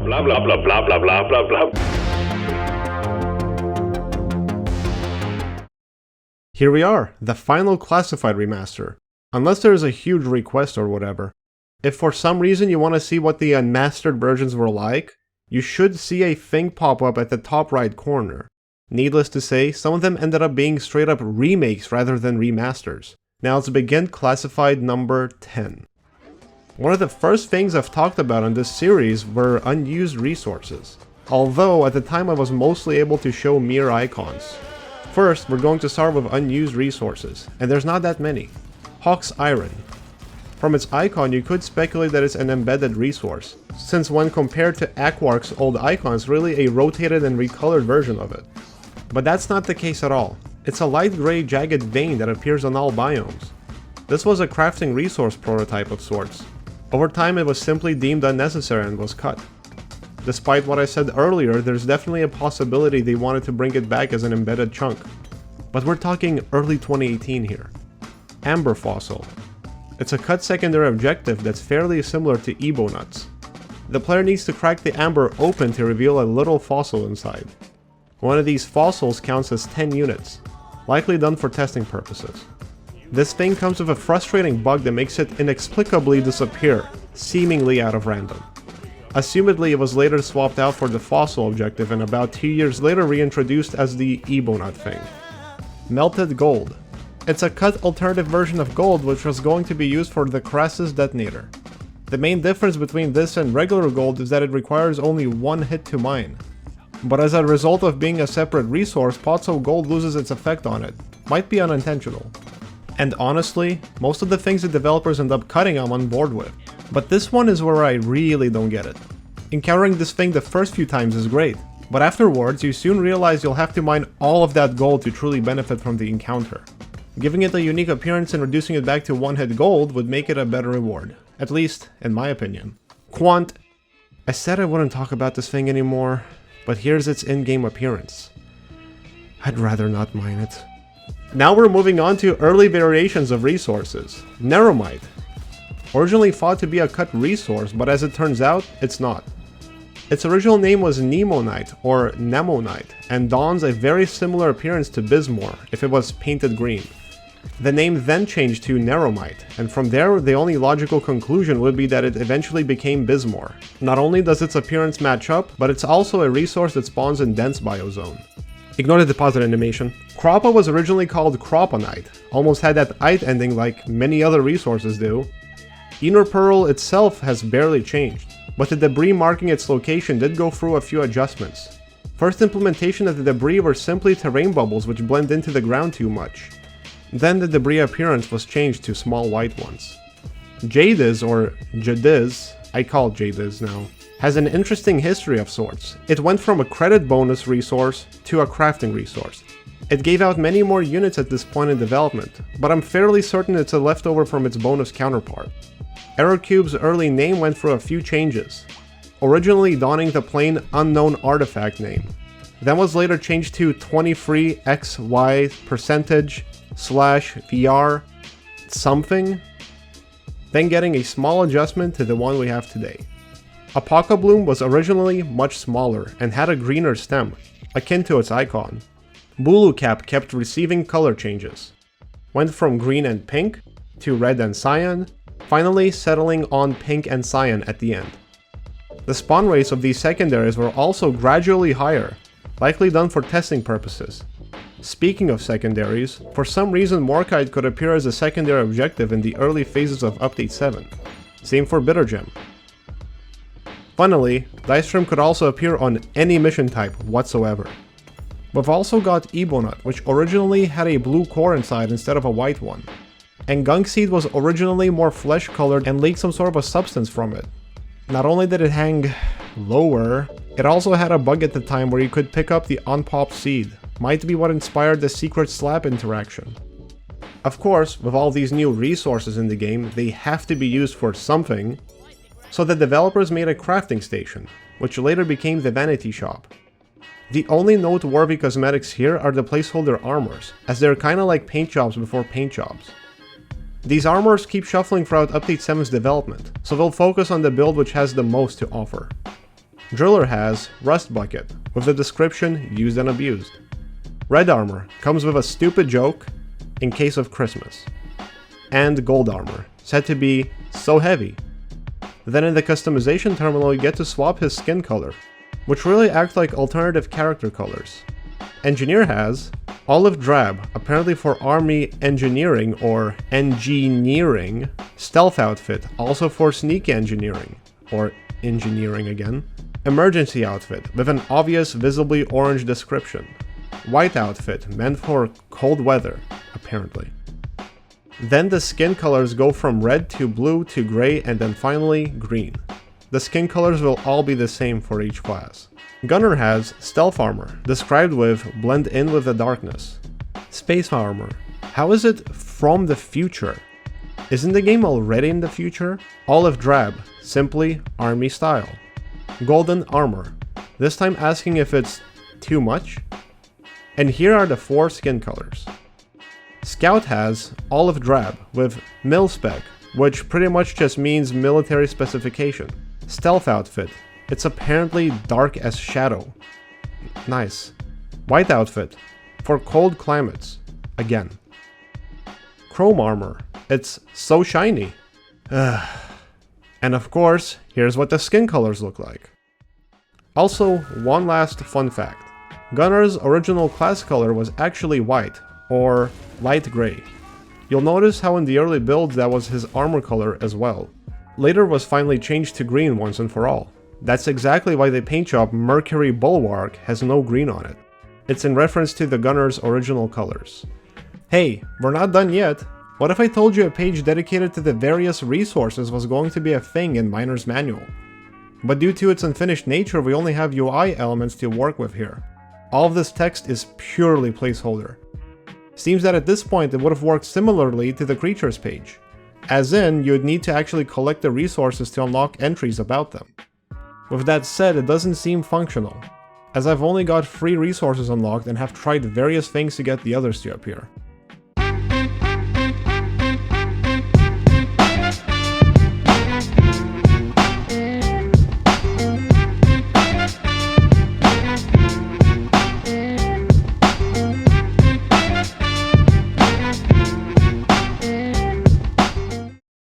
Blah blah blah blah blah blah blah blah. Here we are, the final classified remaster. Unless there is a huge request or whatever. If for some reason you want to see what the unmastered versions were like, you should see a thing pop up at the top right corner. Needless to say, some of them ended up being straight up remakes rather than remasters. Now let's begin classified number 10. One of the first things I've talked about in this series were unused resources. Although at the time I was mostly able to show mere icons. First, we're going to start with unused resources, and there's not that many. HoxIron. From its icon, you could speculate that it's an embedded resource, since when compared to Aquark's old icon, it's really a rotated and recolored version of it. But that's not the case at all. It's a light gray jagged vein that appears on all biomes. This was a crafting resource prototype of sorts. Over time, it was simply deemed unnecessary and was cut. Despite what I said earlier, there's definitely a possibility they wanted to bring it back as an embedded chunk. But we're talking early 2018 here. Amber Fossil. It's a cut secondary objective that's fairly similar to Ebo Nuts. The player needs to crack the amber open to reveal a little fossil inside. One of these fossils counts as 10 units, likely done for testing purposes. This thing comes with a frustrating bug that makes it inexplicably disappear, seemingly out of random. Assumedly, it was later swapped out for the fossil objective and about 2 years later reintroduced as the Ebo Nut thing. Melted Gold. It's a cut alternative version of gold which was going to be used for the Crassus detonator. The main difference between this and regular gold is that it requires only one hit to mine. But as a result of being a separate resource, Pozzo Gold loses its effect on it. Might be unintentional. And honestly, most of the things the developers end up cutting I'm on board with. But this one is where I really don't get it. Encountering this thing the first few times is great, but afterwards you soon realize you'll have to mine all of that gold to truly benefit from the encounter. Giving it a unique appearance and reducing it back to one-hit gold would make it a better reward, at least in my opinion. I said I wouldn't talk about this thing anymore, but here's its in-game appearance. I'd rather not mine it. Now we're moving on to early variations of resources. Neromite. Originally thought to be a cut resource, but as it turns out, it's not. Its original name was Nemonite or Nemonite, and dons a very similar appearance to Bismore if it was painted green. The name then changed to Neromite, and from there the only logical conclusion would be that it eventually became Bismore. Not only does its appearance match up, but it's also a resource that spawns in dense biozone. Ignore the deposit animation. Croppa was originally called Cropponite, almost had that ite ending like many other resources do. Inner Pearl itself has barely changed, but the debris marking its location did go through a few adjustments. First implementation of the debris were simply terrain bubbles which blend into the ground too much. Then the debris appearance was changed to small white ones. Jadiz, or Jadiz, I call it Jadiz now, has an interesting history of sorts. It went from a credit bonus resource to a crafting resource. It gave out many more units at this point in development, but I'm fairly certain it's a leftover from its bonus counterpart. Error Cube's early name went through a few changes, originally donning the plain unknown artifact name. Then was later changed to 23xy%/VR something, then getting a small adjustment to the one we have today. Apocabloom was originally much smaller and had a greener stem, akin to its icon. Bulu Cap kept receiving color changes. Went from green and pink to red and cyan, finally settling on pink and cyan at the end. The spawn rates of these secondaries were also gradually higher, likely done for testing purposes. Speaking of secondaries, for some reason Morkite could appear as a secondary objective in the early phases of Update 7. Same for Bittergem. Finally, Dicestream could also appear on any mission type whatsoever. We've also got Ebonut, which originally had a blue core inside instead of a white one. And Gunk Seed was originally more flesh colored and leaked some sort of a substance from it. Not only did it hang lower, it also had a bug at the time where you could pick up the unpopped seed. Might be what inspired the secret slap interaction. Of course, with all these new resources in the game, they have to be used for something, so the developers made a crafting station, which later became the vanity shop. The only noteworthy cosmetics here are the placeholder armors, as they're kinda like paint jobs before paint jobs. These armors keep shuffling throughout Update 7's development, so they'll focus on the build which has the most to offer. Driller has Rust Bucket, with the description used and abused. Red Armor comes with a stupid joke, in case of Christmas. And Gold Armor, said to be so heavy. Then in the customization terminal you get to swap his skin color, which really act like alternative character colors. Engineer has Olive Drab, apparently for Army Engineering or Engineering. Stealth Outfit, also for Sneak Engineering, or Engineering again. Emergency Outfit, with an obvious visibly orange description. White Outfit, meant for cold weather, apparently. Then the skin colors go from red to blue to gray and then finally green. The skin colors will all be the same for each class. Gunner has Stealth Armor, described with Blend in with the darkness. Space Armor, how is it from the future? Isn't the game already in the future? Olive Drab, simply Army style. Golden Armor, this time asking if it's too much? And here are the 4 skin colors. Scout has Olive Drab with Mil-Spec, which pretty much just means military specification. Stealth Outfit, it's apparently dark as shadow. Nice. White Outfit, for cold climates. Again. Chrome Armor, it's so shiny. And of course, here's what the skin colors look like. Also, one last fun fact. Gunner's original class color was actually white, or light gray. You'll notice how in the early builds that was his armor color as well. Later was finally changed to green once and for all. That's exactly why the paint job Mercury Bulwark has no green on it. It's in reference to the Gunner's original colors. Hey, we're not done yet. What if I told you a page dedicated to the various resources was going to be a thing in Miner's Manual? But due to its unfinished nature, we only have UI elements to work with here. All of this text is purely placeholder. Seems that at this point it would have worked similarly to the creatures page. As in, you would need to actually collect the resources to unlock entries about them. With that said, it doesn't seem functional, as I've only got 3 resources unlocked and have tried various things to get the others to appear.